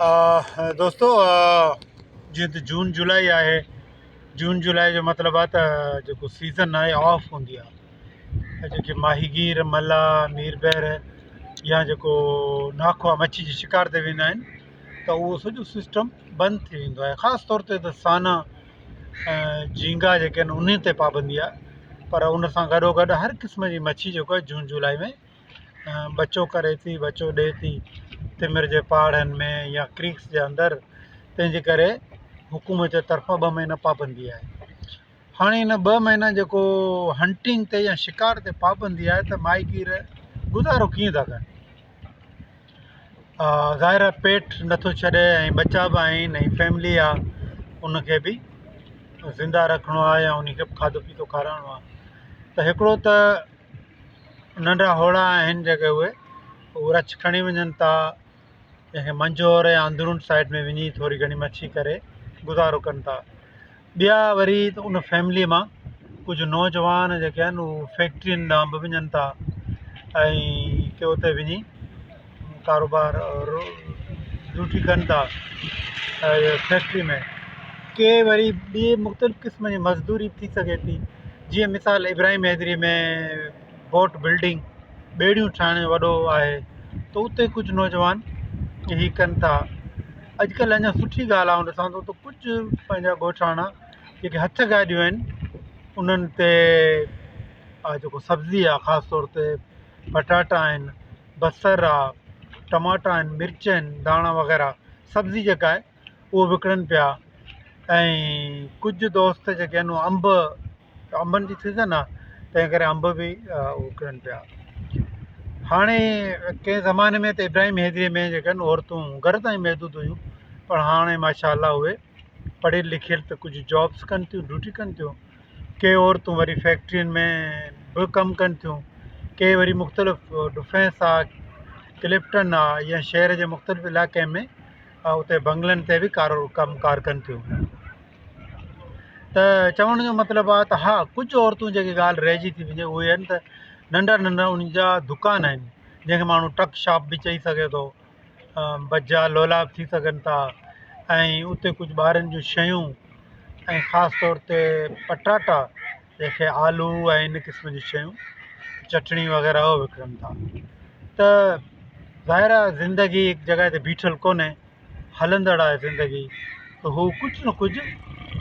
दोस्तों जीअं त जून जुलाई आहे। जून जुलाई जो मतिलबु आहे त जेको सीज़न आहे ऑफ हूंदी आहे। जेके माहीगीर मला मीर बहर या जेको नाखो आहे मच्छी जी शिकार ते वेंदा आहिनि त उहो सॼो सिस्टम बंदि थी वेंदो आहे। ख़ासि तौर ते त साना झींगा जेके आहिनि उन्हनि ते पाबंदी आहे, पर उन सां गॾोगॾु हर क़िस्म जी मच्छी जेको आहे जून जुलाई में बचो करे थी, बचो ॾिए थी तिमिर जे पहाड़नि में या क्रीक्स जे अंदरि। तंहिंजे करे हुकूमत जे तरफ़ां 2 महीना पाबंदी आहे। हाणे इन 2 महीना जेको हंटिंग ते या शिकार ते पाबंदी आहे त माहीगीर गुज़ारो कीअं था कनि। ज़ाहिर आहे पेट नथो छॾे ऐं बचा बि आहिनि ऐं फैमिली आहे, उनखे बि ज़िंदा रखिणो आहे या उनखे बि खाधो पीतो खाराइणो आहे। त हिकिड़ो त नंढा होड़ा आहिनि जेके उहे रछ खणी वञनि था, जंहिंखे मंझोर या अंदरून साइड में वञी थोरी घणी मच्छी करे गुज़ारो कनि था। ॿिया वरी त उन फैमिलीअ मां कुझु नौजवान जेके आहिनि उहे फैक्ट्रियुनि ॾांहुं बि वञनि था ऐं के उते वञी कारोबार ड्यूटी कनि था फैक्ट्री में। के वरी ॿिए मुख़्तलिफ़ क़िस्म जी मज़दूरी थी सघे थी, जीअं मिसाल इब्राहिम हैदरी में बोट बिल्डिंग ॿेड़ियूं ठाहिण वॾो आहे त उते कुझु नौजवान ही कनि था। अॼुकल्ह अञा सुठी ॻाल्हि आहे उन सां त कुझु पंहिंजा ॻोठाणा जेके हथ गाॾियूं आहिनि उन्हनि ते जेको सब्ज़ी आहे, ख़ासि तौर ते पटाटा आहिनि, बसर आहे, टमाटा आहिनि, मिर्च आहिनि, धाणा वग़ैरह सब्ज़ी जेका आहे उहो विकिणनि पिया। ऐं कुझु दोस्त जेके आहिनि उहे अंबनि जी सीज़न आहे, तंहिं करे अंब बि विकिणनि पिया। हाणे कंहिं ज़माने में त इब्राहिम हैदरीअ में जेके आहिनि औरतूं घर ताईं महदूदु हुयूं, पर हाणे माशाअल्लाह उहे पढ़ियल लिखियल त कुझु जॉब्स कनि थियूं, ड्यूटी कनि थियूं। के औरतूं वरी फैक्ट्रियुनि में बि कमु कनि थियूं, के वरी मुख़्तलिफ़ डिफेंस आहे, क्लिफ्टन आहे या शहर जे मुख़्तलिफ़ इलाइक़े में उते बंगलनि ते बि कमकार कनि थियूं। त चवण जो मतिलबु आहे त हा, कुझु औरतूं जेके ॻाल्हि रहिजी थी वञे उहे आहिनि त नंढा नंढा उन जा दुकान आहिनि, जंहिंखे माण्हू टक शॉप बि चई सघे थो, बजा लोलाब थी सघनि था ऐं उते कुझु ॿारनि जूं शयूं ऐं ख़ासि तौर ते पटाटा जंहिंखे आलू ऐं इन क़िस्म जी शयूं, चटणी वग़ैरह उहो विकिणनि था। त ज़ाहिर आहे ज़िंदगी हिकु जॻह ते बीठल कोन्हे, हलंदड़ आहे ज़िंदगी, त हू कुझु न कुझु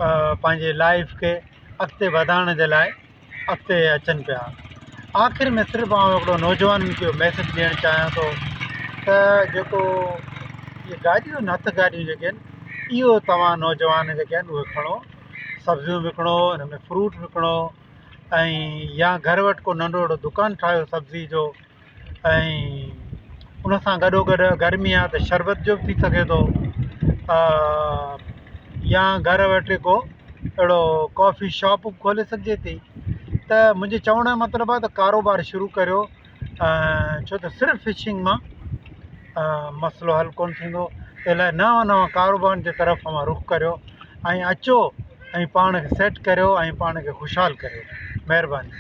पंहिंजे लाइफ खे अॻिते वधाइण जे लाइ अॻिते अचनि पिया। आख़िर में सिर्फ़ु आउं हिकिड़ो नौजवाननि खे मैसेज ॾियणु चाहियां थो त जेको इहे गाॾियूं आहिनि, हथ गाॾियूं जेके आहिनि, इहो तव्हां नौजवान जेके आहिनि उहे खणो, सब्जियूं विकिणो, हिन में फ्रूट विकिणो ऐं या घर वटि को नंढो वॾो दुकानु ठाहियो सब्ज़ी जो। ऐं उन सां गॾोगॾु गर्मी आहे त शरबत जो बि थी सघे थो, या घर वेठे को अहिड़ो कॉफ़ी शॉप बि खोले सघिजे थी। त मुंहिंजे चवण जो मतिलबु आहे त कारोबार शुरू करियो, छो त सिर्फ़ु फिशिंग मां मसइलो हल कोन थींदो। तंहिं लाइ नवां नवां कारोबारनि जे तरफ़ मां रुख़ करियो ऐं अचो ऐं पाण खे सेट करियो ऐं पाण खे ख़ुशहाल करियो। महिरबानी।